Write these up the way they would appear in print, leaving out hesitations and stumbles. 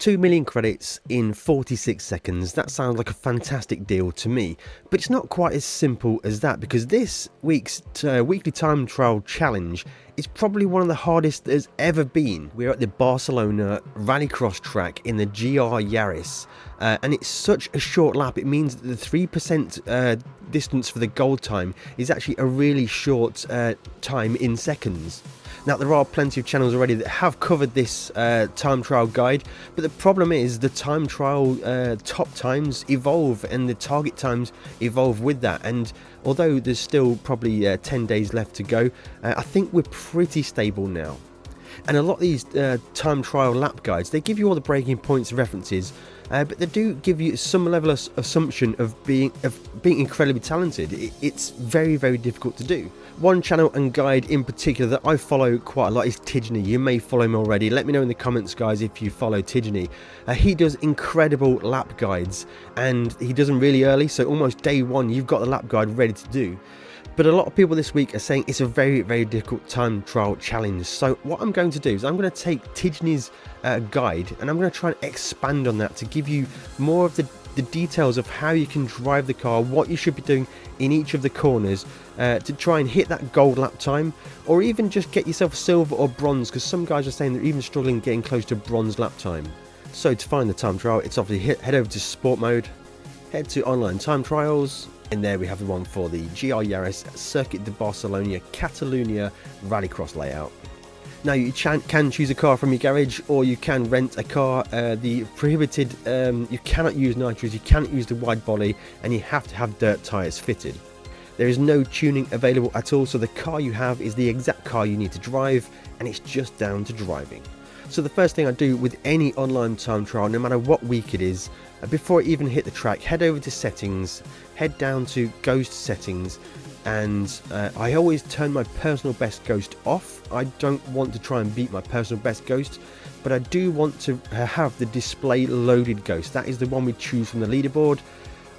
2 million credits in 46 seconds, that sounds like a fantastic deal to me, but it's not quite as simple as that, because this week's weekly time trial challenge is probably one of the hardest there's ever been. We're at the Barcelona Rallycross track in the GR Yaris, and it's such a short lap. It means that the 3% distance for the gold time is actually a really short time in seconds. Now, there are plenty of channels already that have covered this time trial guide, but the problem is the time trial top times evolve and the target times evolve with that. And although there's still probably 10 days left to go, I think we're pretty stable now. And a lot of these time trial lap guides, they give you all the breaking points and references, but they do give you some level of assumption of being incredibly talented. It's very, very difficult to do. One channel and guide in particular that I follow quite a lot is Tijni. You may follow him already. Let me know in the comments, guys, if you follow Tijni. He does incredible lap guides, and he does them really early, so almost day one you've got the lap guide ready to do. But a lot of people this week are saying it's a very, very difficult time trial challenge. So what I'm going to do is I'm going to take Tijni's guide and I'm going to try and expand on that to give you more of the details of how you can drive the car, what you should be doing in each of the corners to try and hit that gold lap time, or even just get yourself silver or bronze, because some guys are saying they're even struggling getting close to bronze lap time. So to find the time trial, it's obviously head over to sport mode, head to online time trials, and there we have the one for the GR Yaris Circuit de Barcelona Catalunya Rallycross layout. Now, you can choose a car from your garage, or you can rent a car. The prohibited, you cannot use nitrous, you cannot use the wide body, and you have to have dirt tyres fitted. There is no tuning available at all, so the car you have is the exact car you need to drive, and it's just down to driving. So the first thing I do with any online time trial, no matter what week it is, before I even hit the track, head over to settings, head down to ghost settings, and I always turn my personal best ghost off. I don't want to try and beat my personal best ghost, but I do want to have the display loaded ghost. That is the one we choose from the leaderboard.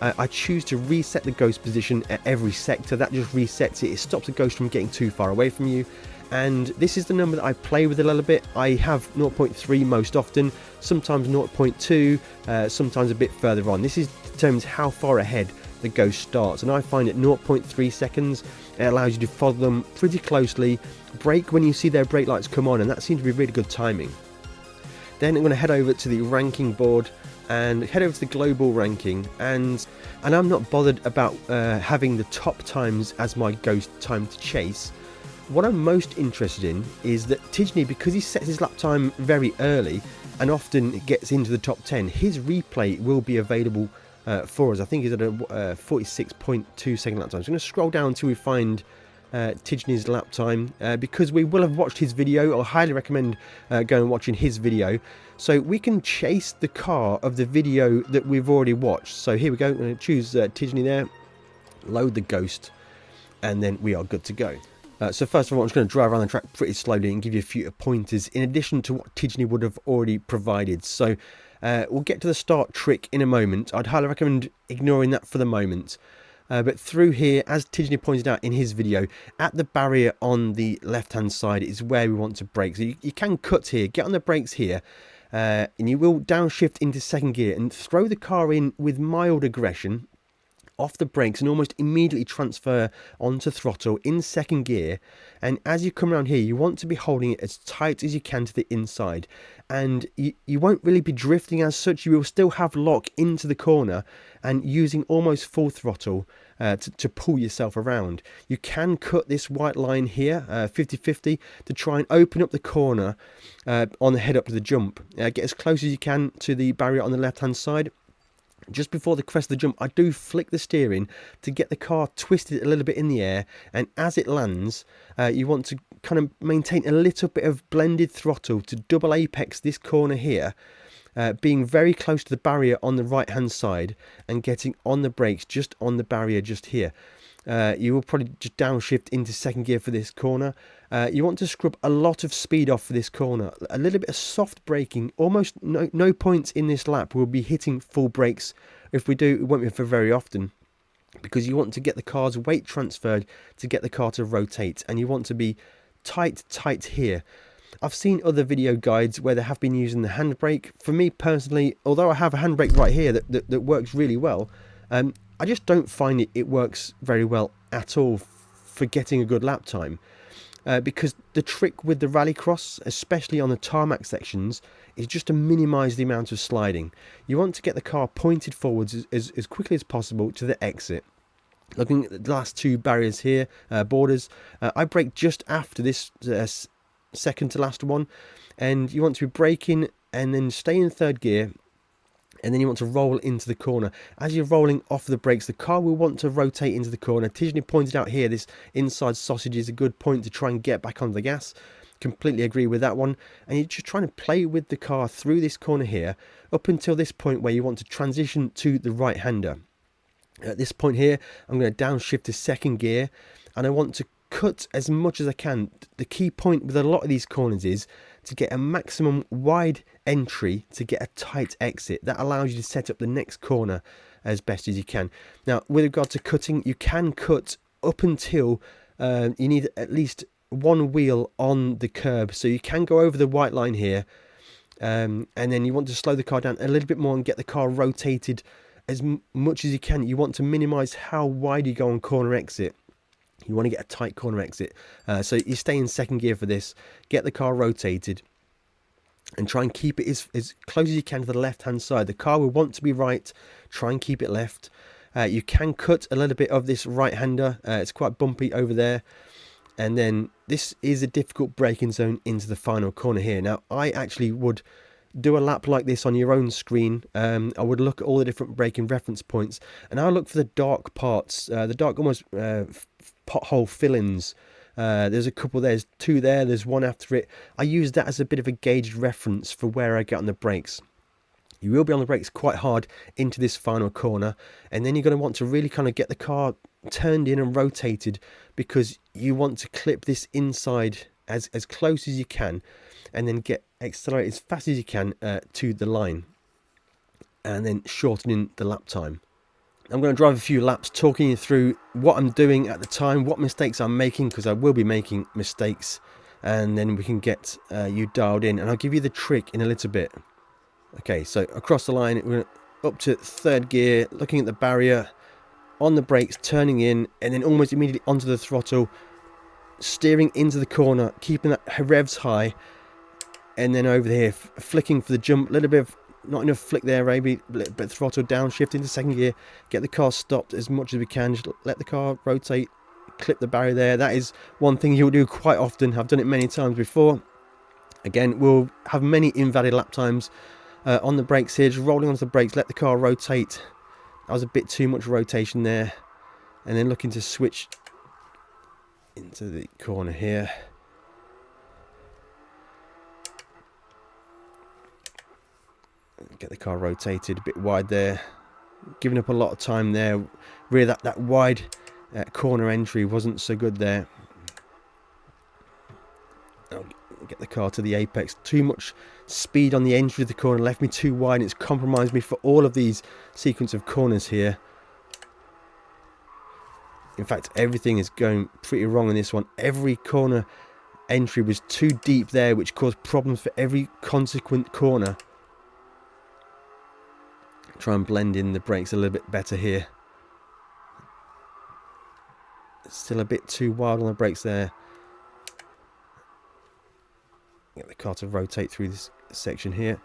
I choose to reset the ghost position at every sector. That just resets it. It stops the ghost from getting too far away from you. And this is the number that I play with a little bit. I have 0.3 most often, sometimes 0.2, sometimes a bit further on. This determines how far ahead the ghost starts, and I find at 0.3 seconds it allows you to follow them pretty closely, brake when you see their brake lights come on, and that seems to be really good timing. Then I'm going to head over to the ranking board and head over to the global ranking, and I'm not bothered about having the top times as my ghost time to chase. What I'm most interested in is that Tijni, because he sets his lap time very early and often gets into the top 10, his replay will be available for us. I think he's at a 46.2 second lap time. So I'm going to scroll down until we find Tijni's lap time, because we will have watched his video. I highly recommend going and watching his video, so we can chase the car of the video that we've already watched. So here we go. I'm going to choose Tijni there, load the ghost, and then we are good to go. So first of all, I'm just going to drive around the track pretty slowly and give you a few pointers in addition to what Tijni would have already provided. So we'll get to the start trick in a moment. I'd highly recommend ignoring that for the moment. But through here, as Tijni pointed out in his video, at the barrier on the left-hand side is where we want to brake. So you can cut here, get on the brakes here, and you will downshift into second gear and throw the car in with mild aggression off the brakes and almost immediately transfer onto throttle in second gear. And as you come around here, you want to be holding it as tight as you can to the inside, and you won't really be drifting as such. You will still have lock into the corner and using almost full throttle to pull yourself around. You can cut this white line here 50-50 to try and open up the corner on the head up to the jump. Get as close as you can to the barrier on the left hand side. Just before the crest of the jump, I do flick the steering to get the car twisted a little bit in the air, and as it lands, you want to kind of maintain a little bit of blended throttle to double apex this corner here, being very close to the barrier on the right hand side and getting on the brakes just on the barrier just here. You will probably just downshift into second gear for this corner. You want to scrub a lot of speed off for this corner. A little bit of soft braking. Almost no points in this lap will be hitting full brakes. If we do, it won't be for very often, because you want to get the car's weight transferred to get the car to rotate, and you want to be tight here. I've seen other video guides where they have been using the handbrake. For me personally, although I have a handbrake right here that works really well, I just don't find it works very well at all for getting a good lap time. Because the trick with the rallycross, especially on the tarmac sections, is just to minimise the amount of sliding. You want to get the car pointed forwards as quickly as possible to the exit. Looking at the last two barriers here, borders, I brake just after this second to last one, and you want to be braking and then stay in third gear, and then you want to roll into the corner. As you're rolling off the brakes, the car will want to rotate into the corner. Tijani pointed out here, this inside sausage is a good point to try and get back on the gas. Completely agree with that one. And you're just trying to play with the car through this corner here, up until this point where you want to transition to the right-hander. At this point here, I'm going to downshift to second gear, and I want to cut as much as I can. The key point with a lot of these corners is to get a maximum wide entry to get a tight exit. That allows you to set up the next corner as best as you can. Now, with regard to cutting, you can cut up until you need at least one wheel on the curb. So you can go over the white line here, and then you want to slow the car down a little bit more and get the car rotated as much as you can. You want to minimize how wide you go on corner exit. You want to get a tight corner exit. So you stay in second gear for this, get the car rotated, and try and keep it as close as you can to the left-hand side. The car will want to be right, try and keep it left. You can cut a little bit of this right-hander. It's quite bumpy over there. And then this is a difficult braking zone into the final corner here. Now, I actually would do a lap like this on your own screen. I would look at all the different braking reference points, and I'll look for the dark parts, the dark almost pothole fill-ins. There's a couple, there's two there, there's one after it. I use that as a bit of a gauged reference for where I get on the brakes. You will be on the brakes quite hard into this final corner, and then you're going to want to really kind of get the car turned in and rotated, because you want to clip this inside as close as you can, and then accelerate as fast as you can to the line, and then shortening the lap time. I'm going to drive a few laps talking you through what I'm doing at the time, what mistakes I'm making, because I will be making mistakes, and then we can get you dialed in, and I'll give you the trick in a little bit. Okay, so across the line, we're up to third gear, looking at the barrier, on the brakes, turning in, and then almost immediately onto the throttle, steering into the corner, keeping that revs high, and then over here, flicking for the jump, a little bit of, not enough flick there, maybe a little bit throttle down, shift into second gear, get the car stopped as much as we can, just let the car rotate, clip the barrier there. That is one thing you'll do quite often. I've done it many times before. Again, we'll have many invalid lap times on the brakes here, just rolling onto the brakes, let the car rotate. That was a bit too much rotation there, and then looking to switch into the corner here. Get the car rotated a bit wide there, giving up a lot of time there. Really that wide corner entry wasn't so good there. I'll get the car to the apex. Too much speed on the entry of the corner left me too wide, and it's compromised me for all of these sequence of corners here. In fact, everything is going pretty wrong in this one. Every corner entry was too deep there, which caused problems for every consequent corner. Try and blend in the brakes a little bit better here. Still a bit too wild on the brakes there. Get the car to rotate through this section here.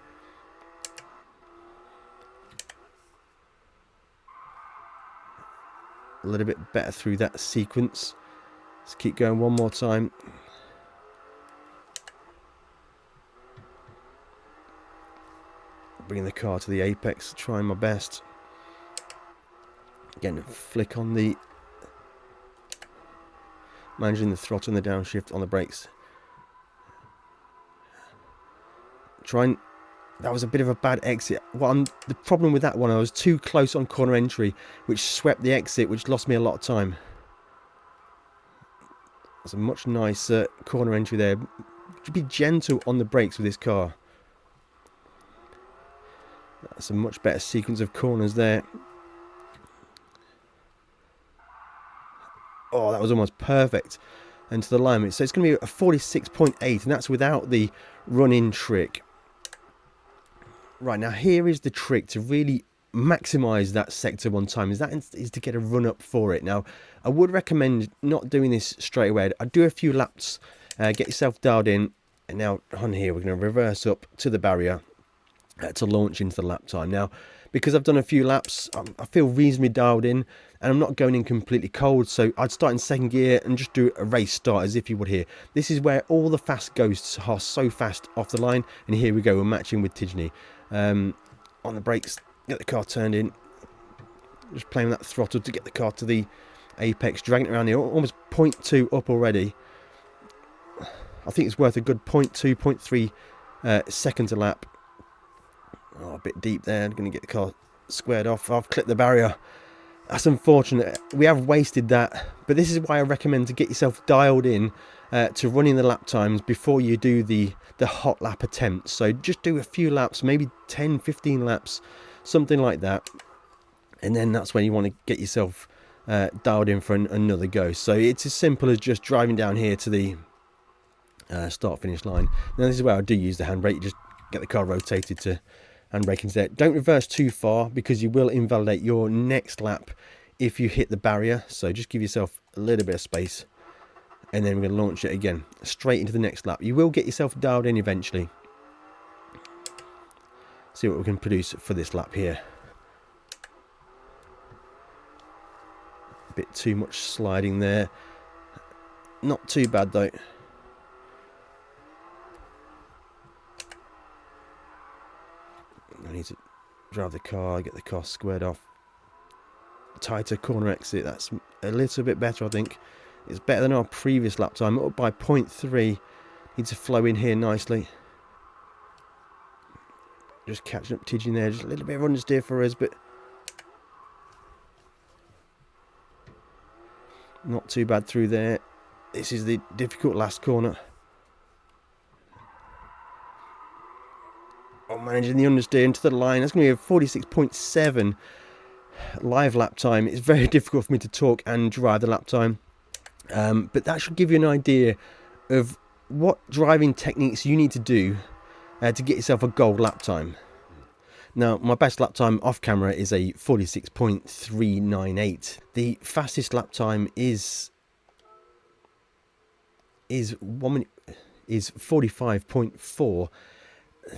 A little bit better through that sequence. Let's keep going one more time. Bringing the car to the apex, trying my best. Again, flick on the, managing the throttle and the downshift on the brakes. That was a bit of a bad exit. The problem with that one, I was too close on corner entry, which swept the exit, which lost me a lot of time. That's a much nicer corner entry there. Be gentle on the brakes with this car. That's a much better sequence of corners there. Oh, that was almost perfect. and to the alignment. So it's going to be a 46.8, and that's without the run-in trick. Right, now here is the trick to really maximize that sector 1 time, is to get a run up for it. Now I would recommend not doing this straight away. I'd do a few laps, get yourself dialed in, and now on here we're going to reverse up to the barrier to launch into the lap time. Now because I've done a few laps, I feel reasonably dialed in, and I'm not going in completely cold, so I'd start in 2nd gear and just do a race start as if you would here. This is where all the fast ghosts are so fast off the line, and here we go, we're matching with Tidney. On the brakes, get the car turned in, just playing with that throttle to get the car to the apex, dragging it around here, almost 0.2 up already. I think it's worth a good 0.2, 0.3 seconds a lap. Oh, a bit deep there. I'm going to get the car squared off. I've clipped the barrier. That's unfortunate. We have wasted that, but this is why I recommend to get yourself dialed in to running the lap times before you do the hot lap attempt. So just do a few laps, maybe 10, 15 laps, something like that, and then that's when you want to get yourself dialed in for another go. So it's as simple as just driving down here to the start finish line. Now this is where I do use the handbrake. You just get the car rotated to handbrake instead. Don't reverse too far because you will invalidate your next lap if you hit the barrier. So just give yourself a little bit of space, and then we're going to launch it again straight into the next lap. You will get yourself dialed in eventually. See what we can produce for this lap here. A bit too much sliding there. Not too bad though. I need to drive the car, get the car squared off. Tighter corner exit, that's a little bit better, I think. It's better than our previous lap time, up by 0.3. Need to flow in here nicely. Just catching up Tidgin there, just a little bit of understeer for us, but not too bad through there. This is the difficult last corner. Oh, managing the understeer into the line. That's going to be a 46.7 live lap time. It's very difficult for me to talk and drive the lap time, but that should give you an idea of what driving techniques you need to do to get yourself a gold lap time. Now my best lap time off camera is a 46.398. The fastest lap time is 45.4.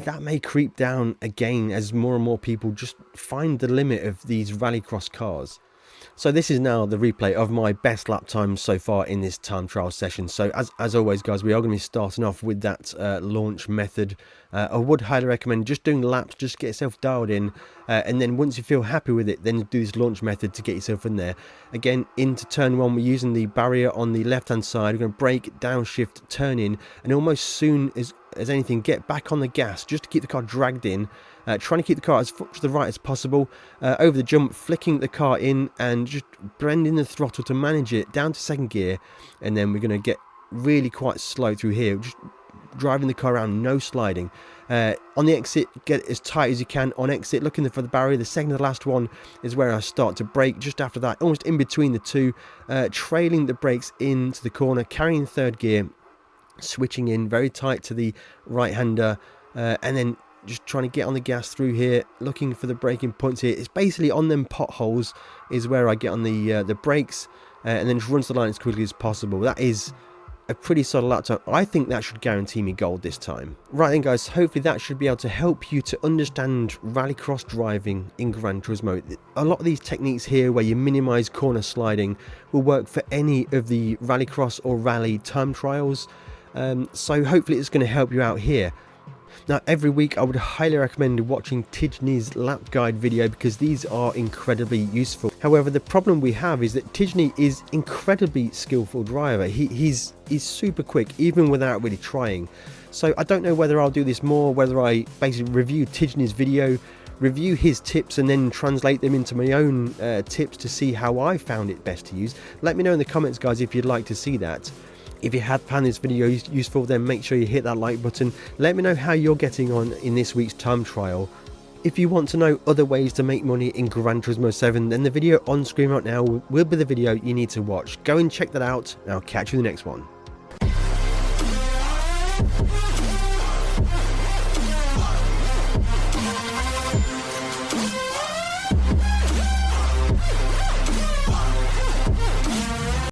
That may creep down again as more and more people just find the limit of these rallycross cars. So this is now the replay of my best lap time so far in this time trial session. So as always guys, we are going to be starting off with that launch method. I would highly recommend just doing laps, just get yourself dialed in, and then once you feel happy with it, then do this launch method to get yourself in there. Again, into turn 1, we're using the barrier on the left hand side. We're going to brake, downshift, turn in, and almost soon as anything, get back on the gas just to keep the car dragged in. Trying to keep the car as far to the right as possible, over the jump, flicking the car in and just blending the throttle to manage it down to 2nd gear, and then we're going to get really quite slow through here, just driving the car around, no sliding. On the exit, get as tight as you can on exit, looking for the barrier. The second to the last one is where I start to brake. Just after that, almost in between the two, trailing the brakes into the corner, carrying 3rd gear, switching in very tight to the right hander, and then just trying to get on the gas through here, looking for the braking points here. It's basically on them potholes is where I get on the brakes, and then just runs the line as quickly as possible. That is a pretty solid lap time. I think that should guarantee me gold this time. Right then guys, hopefully that should be able to help you to understand rallycross driving in Gran Turismo. A lot of these techniques here where you minimize corner sliding will work for any of the rallycross or rally time trials, so hopefully it's going to help you out here. Now every week I would highly recommend watching Tidney's lap guide video because these are incredibly useful. However, the problem we have is that Tidney is incredibly skillful driver. He's super quick even without really trying. So I don't know whether I'll do this more, whether I basically review Tidney's video, review his tips and then translate them into my own tips to see how I found it best to use. Let me know in the comments guys if you'd like to see that. If you had found this video useful, then make sure you hit that like button. Let me know how you're getting on in this week's time trial. If you want to know other ways to make money in Gran Turismo 7, then the video on screen right now will be the video you need to watch. Go and check that out, and I'll catch you in the next one.